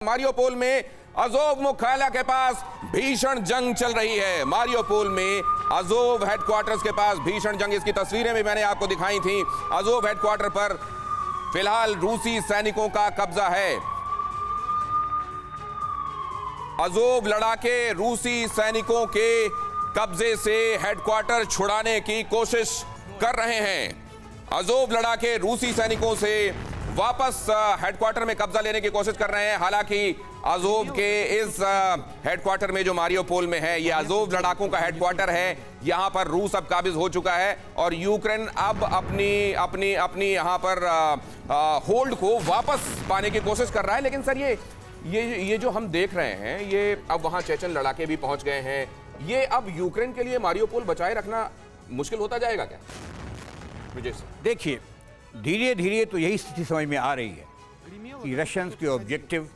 Mariupol में Azov मुख्यालय के पास भीषण जंग चल रही है। मारियोपोल में अज़ोव हेडक्वार्टर्स के पास भीषण जंग, इसकी तस्वीरें भी मैंने आपको दिखाई थी। अज़ोव हेडक्वार्टर पर फिलहाल रूसी सैनिकों का कब्जा है। अज़ोव लड़ाके रूसी सैनिकों के कब्जे से हेडक्वार्टर छुड़ाने की कोशिश कर रहे हैं। अज़ोव लड़ाके रूसी सैनिकों से वापस हेडक्वार्टर में कब्जा लेने की कोशिश कर रहे हैं। हालांकि अज़ोव के इस हेडक्वार्टर में जो मारियोपोल में है, ये अज़ोव लड़ाकों का हेडक्वार्टर है। यहां पर रूस अब काबिज हो चुका है और यूक्रेन अब अपनी यहां पर होल्ड को वापस पाने की कोशिश कर रहा है। लेकिन सर ये जो हम देख रहे हैं, ये अब वहां चेचन लड़ाके भी पहुंच गए हैं। ये अब यूक्रेन के लिए मारियोपोल बचाए रखना मुश्किल होता जाएगा क्या? विजय सर, देखिए, धीरे धीरे तो यही स्थिति समझ में आ रही है कि रशियंस के ऑब्जेक्टिव,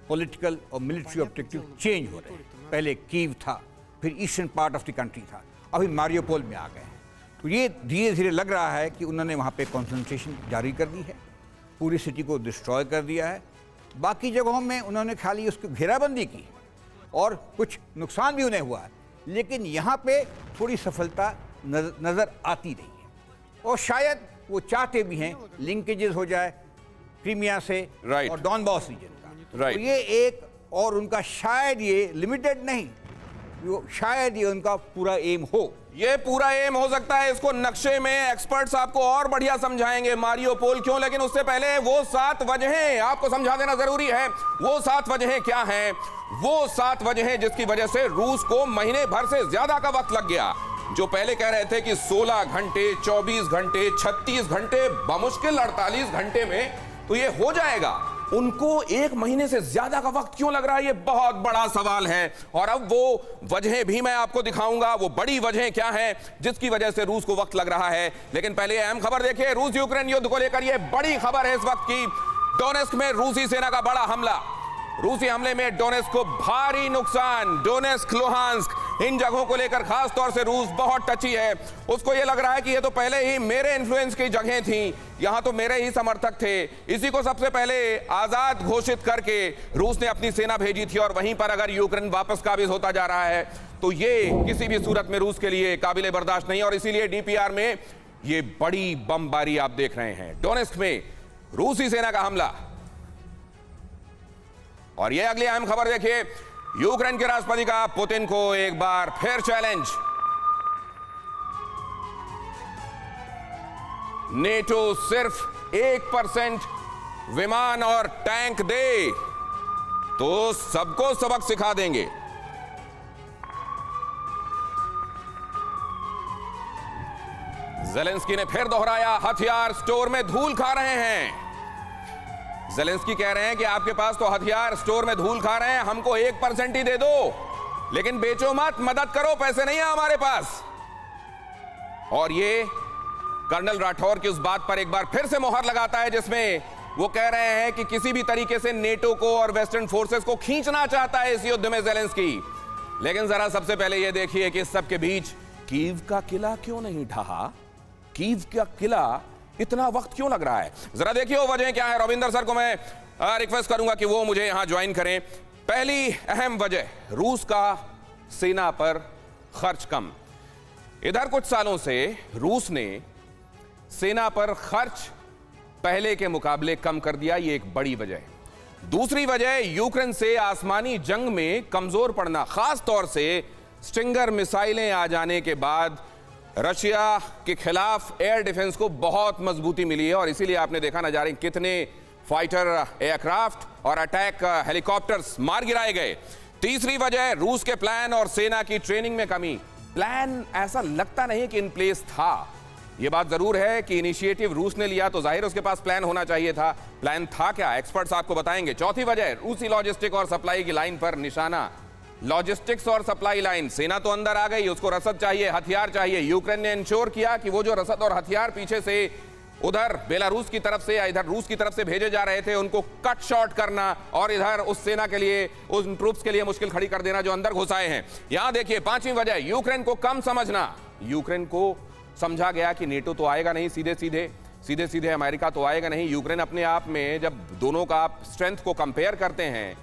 पॉलिटिकल और मिलिट्री ऑब्जेक्टिव चेंज हो रहे हैं। पहले कीव था, फिर eastern part of the country था, अभी मारियोपोल में आ गए हैं। तो ये धीरे धीरे लग रहा है कि उन्होंने वहाँ पे कॉन्सेंट्रेशन जारी कर दी है, पूरी सिटी को डिस्ट्रॉय कर दिया है। बाकी जगहों में उन्होंने खाली उसकी घेराबंदी की और कुछ नुकसान भी उन्हें हुआ है, लेकिन यहाँ पे थोड़ी सफलता नज़र आती रही है। और शायद वो चाहते भी हैं लिंकेजेस हो जाए क्रीमिया से और डॉनबॉस रीजन का। तो ये एक, और उनका शायद ये लिमिटेड नहीं, शायद ये उनका पूरा एम हो। ये पूरा एम हो सकता है। इसको नक्शे में एक्सपर्ट्स आपको और बढ़िया समझाएंगे मारियोपोल क्यों, लेकिन उससे पहले वो 7 वजहें आपको समझा देना जरूरी है। वो 7 वजहें क्या हैं? वो 7 वजहें जिसकी वजह से रूस को महीने भर से ज्यादा का वक्त लग गया। जो पहले कह रहे थे कि 16 घंटे, 24 घंटे, 36 घंटे, बमुश्किल 48 घंटे में तो ये हो जाएगा, उनको 1 महीने से ज्यादा का वक्त क्यों लग रहा है? ये बहुत बड़ा सवाल है। और अब वो वजहें भी मैं आपको दिखाऊंगा, वो बड़ी वजहें क्या हैं जिसकी वजह से रूस को वक्त लग रहा है। लेकिन पहले अहम खबर देखिए, रूस यूक्रेन युद्ध को लेकर ये बड़ी खबर है इस वक्त की। डोनेस्क में रूसी सेना का बड़ा हमला। रूसी हमले में डोनेस्क को भारी नुकसान। डोनेस्क, लुहांस्क, इन जगहों को लेकर खास तौर से रूस बहुत टची है। उसको ये लग रहा है कि ये तो पहले ही मेरे इन्फ्लुएंस की जगह थी, यहां तो मेरे ही समर्थक थे। इसी को सबसे पहले आजाद घोषित करके रूस ने अपनी सेना भेजी थी और वहीं पर अगर यूक्रेन वापस काबिज होता जा रहा है तो ये किसी भी सूरत में रूस के लिए काबिले बर्दाश्त नहीं। और इसीलिए डीपीआर में ये बड़ी बमबारी आप देख रहे हैं। डोनेस्क में रूसी सेना का हमला। और ये अगली अहम खबर देखिए, यूक्रेन के राष्ट्रपति का पुतिन को एक बार फिर चैलेंज। नेटो सिर्फ 1% विमान और टैंक दे तो सबको सबक सिखा देंगे। ज़ेलेंस्की ने फिर दोहराया, हथियार स्टोर में धूल खा रहे हैं। ज़ेलेंस्की कह रहे हैं कि आपके पास तो हथियार स्टोर में धूल खा रहे हैं, हमको 1% ही दे दो, लेकिन बेचो मत, मदद करो, पैसे नहीं है हमारे पास। और ये कर्नल राठौर की उस बात पर एक बार फिर से मोहर लगाता है जिसमें वो कह रहे हैं कि किसी भी तरीके से नेटो को और वेस्टर्न फोर्सेस को खींचना चाहता है इस युद्ध में ज़ेलेंस्की। लेकिन जरा सबसे पहले ये देखिए कि इस सब के बीच कीव का किला क्यों नहीं ढहा? कीव का किला इतना वक्त क्यों लग रहा है? जरा देखिए वो वजह क्या है। रविंदर सर को मैं रिक्वेस्ट करूंगा कि वो मुझे यहां ज्वाइन करें। पहली अहम वजह, रूस का सेना पर खर्च कम। इधर कुछ सालों से रूस ने सेना पर खर्च पहले के मुकाबले कम कर दिया, ये एक बड़ी वजह है। दूसरी वजह, यूक्रेन से आसमानी जंग में कमजोर पड़ना, खास तौर से स्टिंगर मिसाइलें आ जाने के बाद रशिया के खिलाफ एयर डिफेंस को बहुत मजबूती मिली है और इसीलिए आपने देखा ना जा रही कितने फाइटर एयरक्राफ्ट और अटैक हेलीकॉप्टर्स मार गिराए गए। तीसरी वजह, रूस के प्लान और सेना की ट्रेनिंग में कमी। प्लान ऐसा लगता नहीं कि इन प्लेस था। यह बात जरूर है कि इनिशिएटिव रूस ने लिया तो जाहिर उसके पास प्लान होना चाहिए था। प्लान था क्या, एक्सपर्ट्स आपको बताएंगे। चौथी वजह, रूसी लॉजिस्टिक और सप्लाई की लाइन पर निशाना। लॉजिस्टिक्स और सप्लाई लाइन, सेना तो अंदर आ गई, उसको रसद चाहिए, हथियार चाहिए। यूक्रेन ने इंश्योर किया कि वो जो रसद और हथियार पीछे से उधर बेलारूस की तरफ से या इधर रूस की तरफ से भेजे जा रहे थे, उनको कट शॉर्ट करना और इधर उस सेना के लिए, उन ट्रूप्स के लिए मुश्किल खड़ी कर देना जो अंदर घुसाए हैं। यहां देखिए पांचवी वजह, यूक्रेन को कम समझना। यूक्रेन को समझा गया कि नेटो तो आएगा नहीं सीधे सीधे अमेरिका तो आएगा नहीं। यूक्रेन अपने आप में जब दोनों का आप स्ट्रेंथ को कंपेयर करते हैं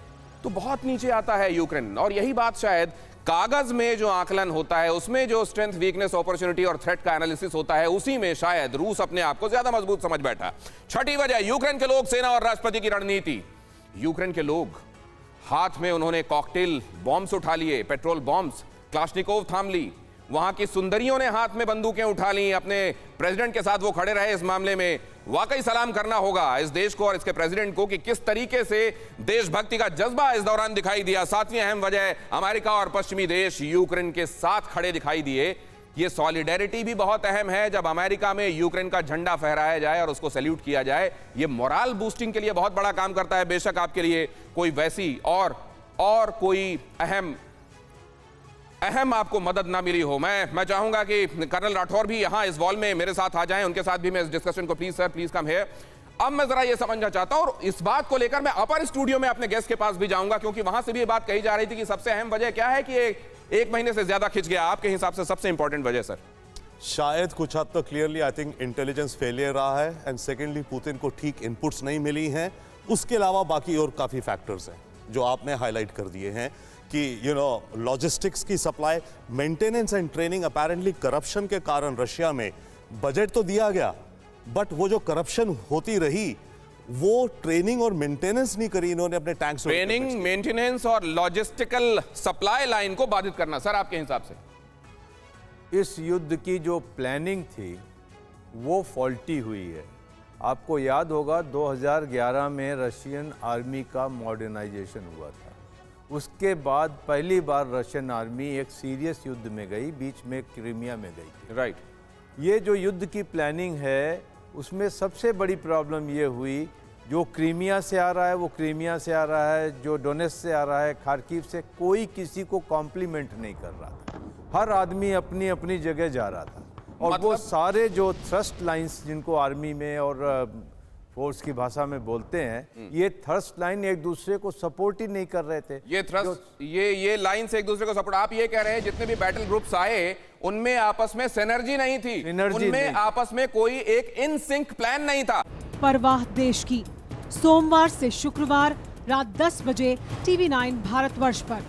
तो बहुत नीचे आता है यूक्रेन। और यही बात शायद कागज में जो आकलन होता है, उसमें जो स्ट्रेंथ, वीकनेस, अपॉर्चुनिटी और थ्रेट का एनालिसिस होता है, उसी में शायद रूस अपने आप को ज्यादा मजबूत समझ बैठा। छठी वजह, यूक्रेन के लोग, सेना और राष्ट्रपति की रणनीति। यूक्रेन के लोग, हाथ में उन्होंने कॉकटेल बॉम्ब्स उठा लिए, पेट्रोल बॉम्ब्स, क्लाशनिकोव थाम ली। वहां की सुंदरियों ने हाथ में बंदूकें उठा ली, अपने प्रेसिडेंट के साथ वो खड़े रहे। इस मामले में वाकई सलाम करना होगा इस देश को और इसके प्रेसिडेंट को कि किस तरीके से देशभक्ति का जज्बा इस दौरान दिखाई दिया। सातवीं अहम वजह, अमेरिका और पश्चिमी देश यूक्रेन के साथ खड़े दिखाई दिए। ये सॉलिडेरिटी भी बहुत अहम है। जब अमेरिका में यूक्रेन का झंडा फहराया जाए और उसको सैल्यूट किया जाए, ये मोरल बूस्टिंग के लिए बहुत बड़ा काम करता है। बेशक आपके लिए कोई वैसी और कोई अहम आपको मदद ना मिली हो। मैं चाहूंगा कि कर्नल राठौर भी यहां इस वॉल में मेरे साथ आ जाएं, उनके साथ भी मैं इस डिस्कशन को, please sir, please come here. अब मैं जरा ये समझना चाहता हूं और इस बात को लेकर मैं अपर स्टूडियो में अपने गेस्ट के पास भी जाऊंगा, क्योंकि वहां से भी ये बात कही जा रही थी कि सबसे अहम वजह क्या है कि एक महीने से ज्यादा खिंच गया। आपके हिसाब से सबसे इंपॉर्टेंट वजह सर? शायद कुछ हद तक clearly I think intelligence failure रहा है, एंड सेकेंडली पुतिन को ठीक इनपुट्स नहीं मिली हैं। उसके अलावा बाकी और काफ़ी फैक्टर्स हैं जो आपने हाईलाइट कर दिए हैं कि लॉजिस्टिक्स की supply, maintenance and training. Apparently corruption के कारण रशिया में बजट तो दिया गया, बट वो जो करप्शन होती रही, वो ट्रेनिंग और मेंटेनेंस नहीं करी इन्होंने अपने टैंक्स। ट्रेनिंग, मेंटेनेंस और लॉजिस्टिकल सप्लाई लाइन को बाधित करना, सर आपके हिसाब से? इस युद्ध की जो प्लानिंग थी वो फॉल्टी हुई है। आपको याद होगा 2011 में रशियन आर्मी का मॉडर्नाइजेशन हुआ था। उसके बाद पहली बार रशियन आर्मी एक सीरियस युद्ध में गई, बीच में क्रीमिया में गई थी। राइट। ये जो युद्ध की प्लानिंग है उसमें सबसे बड़ी प्रॉब्लम ये हुई, जो क्रीमिया से आ रहा है वो क्रीमिया से आ रहा है, जो डोनेट्स्क से आ रहा है, खार्किव से, कोई किसी को कॉम्प्लीमेंट नहीं कर रहा था। हर आदमी अपनी अपनी जगह जा रहा था। और वो सारे जो थ्रस्ट लाइंस जिनको आर्मी में और फोर्स की भाषा में बोलते हैं, ये थ्रस्ट लाइन एक दूसरे को सपोर्ट ही नहीं कर रहे थे। ये लाइन से एक दूसरे को सपोर्ट, आप ये कह रहे हैं जितने भी बैटल ग्रुप्स आए उनमें आपस में सिनर्जी नहीं थी, उनमें आपस में कोई एक इन सिंक प्लान नहीं था। परवाह देश की, सोमवार से शुक्रवार रात 10 बजे TV9 भारतवर्ष पर।